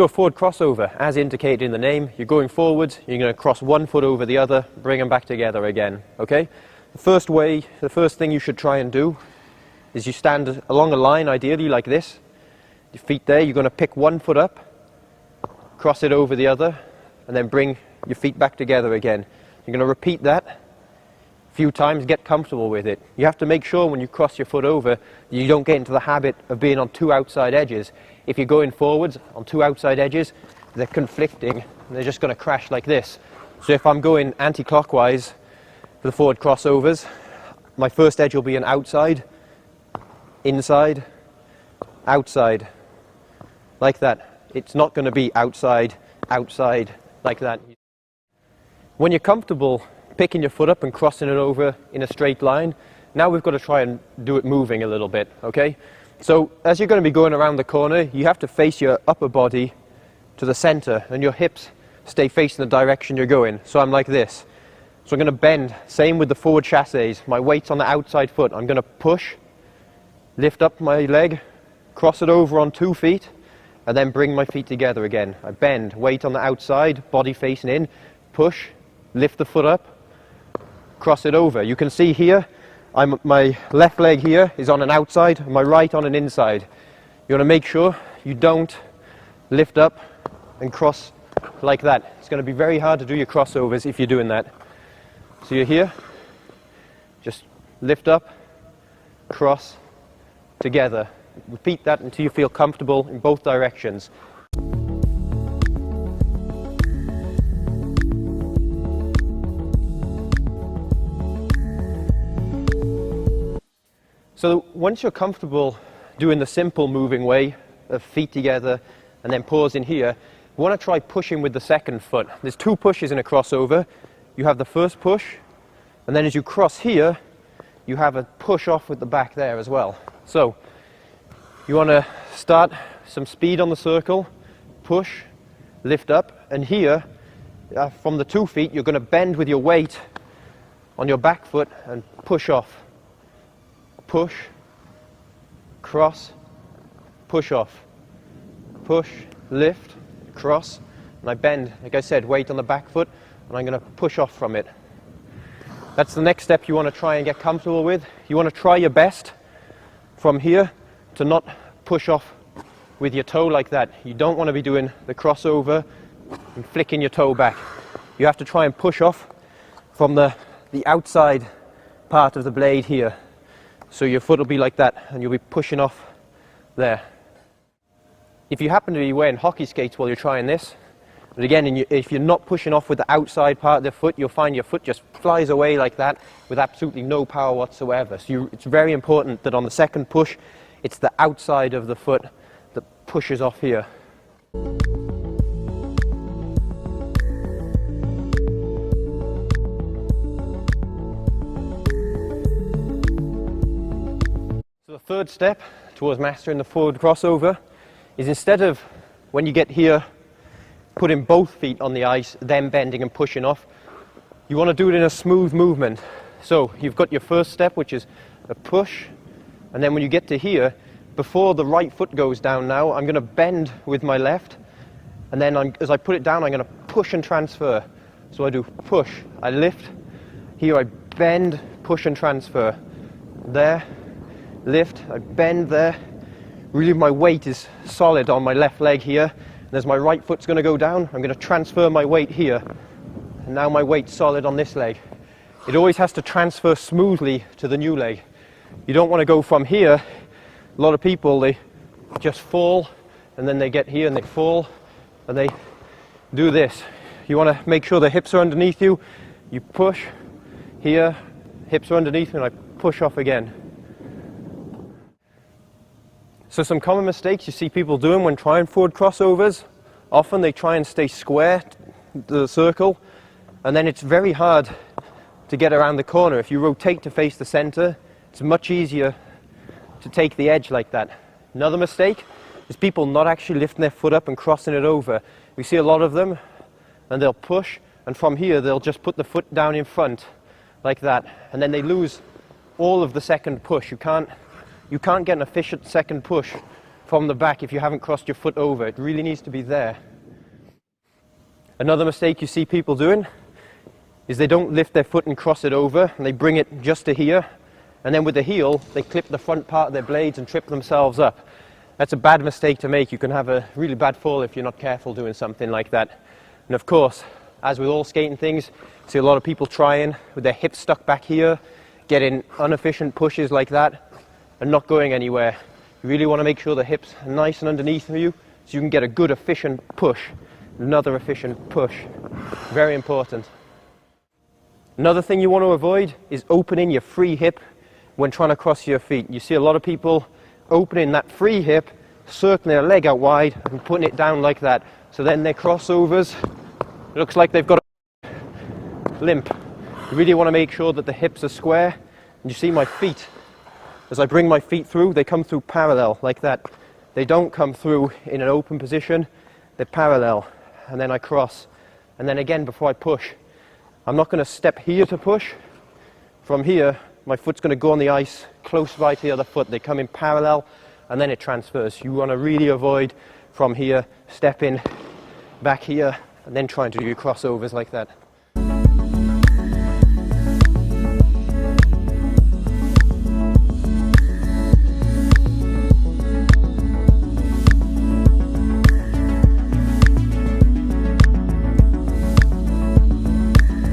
So a forward crossover, as indicated in the name, you're going forwards, you're going to cross one foot over the other, bring them back together again, okay? The first thing you should try and do is you stand along a line, ideally like this, your feet there, you're going to pick one foot up, cross it over the other, and then bring your feet back together again. You're going to repeat that a few times, get comfortable with it. You have to make sure when you cross your foot over, you don't get into the habit of being on two outside edges. If you're going forwards on two outside edges, they're conflicting, and they're just going to crash like this. So if I'm going anti-clockwise for the forward crossovers, my first edge will be an outside, inside, outside, like that. It's not going to be outside, outside, like that. When you're comfortable picking your foot up and crossing it over in a straight line, now we've got to try and do it moving a little bit, okay? So as you're going to be going around the corner, you have to face your upper body to the center and your hips stay facing the direction you're going. So I'm like this. So I'm going to bend, same with the forward chassis. My weight's on the outside foot. I'm going to push, lift up my leg, cross it over on 2 feet, and then bring my feet together again. I bend, weight on the outside, body facing in, push, lift the foot up, cross it over. You can see here, my left leg here is on an outside, my right on an inside. You want to make sure you don't lift up and cross like that. It's going to be very hard to do your crossovers if you're doing that. So you're here, just lift up, cross, together. Repeat that until you feel comfortable in both directions. So once you're comfortable doing the simple moving way of feet together and then pausing here, you want to try pushing with the second foot. There's 2 pushes in a crossover. You have the first push, and then as you cross here, you have a push off with the back there as well. So you want to start some speed on the circle, push, lift up, and here, from the 2 feet, you're going to bend with your weight on your back foot and push off. Push, cross, push off. Push, lift, cross, and I bend, like I said, weight on the back foot, and I'm going to push off from it. That's the next step you want to try and get comfortable with. You want to try your best from here to not push off with your toe like that. You don't want to be doing the crossover and flicking your toe back. You have to try and push off from the outside part of the blade here. So your foot will be like that, and you'll be pushing off there. If you happen to be wearing hockey skates while you're trying this, but again, if you're not pushing off with the outside part of the foot, you'll find your foot just flies away like that with absolutely no power whatsoever. So it's very important that on the second push, it's the outside of the foot that pushes off here. So the third step towards mastering the forward crossover is, instead of, when you get here, putting both feet on the ice, then bending and pushing off, you want to do it in a smooth movement. So you've got your first step, which is a push, and then when you get to here, before the right foot goes down now, I'm going to bend with my left, and then as I put it down, I'm going to push and transfer. So I do push, I lift, here I bend, push and transfer. There, lift, I bend there. Really my weight is solid on my left leg here. And as my right foot's going to go down, I'm going to transfer my weight here. And now my weight's solid on this leg. It always has to transfer smoothly to the new leg. You don't want to go from here. A lot of people, they just fall, and then they get here and they fall, and they do this. You want to make sure the hips are underneath you. You push here, hips are underneath me, and I push off again. So some common mistakes you see people doing when trying forward crossovers. Often they try and stay square to the circle, and then it's very hard to get around the corner. If you rotate to face the center, it's much easier to take the edge like that. Another mistake is people not actually lifting their foot up and crossing it over. We see a lot of them, and they'll push, and from here they'll just put the foot down in front like that, and then they lose all of the second push. You can't get an efficient second push from the back if you haven't crossed your foot over. It really needs to be there. Another mistake you see people doing is they don't lift their foot and cross it over, and they bring it just to here, and then with the heel they clip the front part of their blades and trip themselves up. That's a bad mistake to make. You can have a really bad fall if you're not careful doing something like that. And of course, as with all skating things, I see a lot of people trying with their hips stuck back here, getting inefficient pushes like that and not going anywhere. You really want to make sure the hips are nice and underneath of you so you can get a good efficient push. Another efficient push. Very important. Another thing you want to avoid is opening your free hip when trying to cross your feet. You see a lot of people opening that free hip, circling their leg out wide and putting it down like that. So then their crossovers, it looks like they've got a limp. You really want to make sure that the hips are square. And you see my feet, as I bring my feet through, they come through parallel like that. They don't come through in an open position, they're parallel. And then I cross. And then again before I push, I'm not going to step here to push. From here, my foot's going to go on the ice close by to the other foot. They come in parallel and then it transfers. You want to really avoid from here, stepping back here and then trying to do your crossovers like that.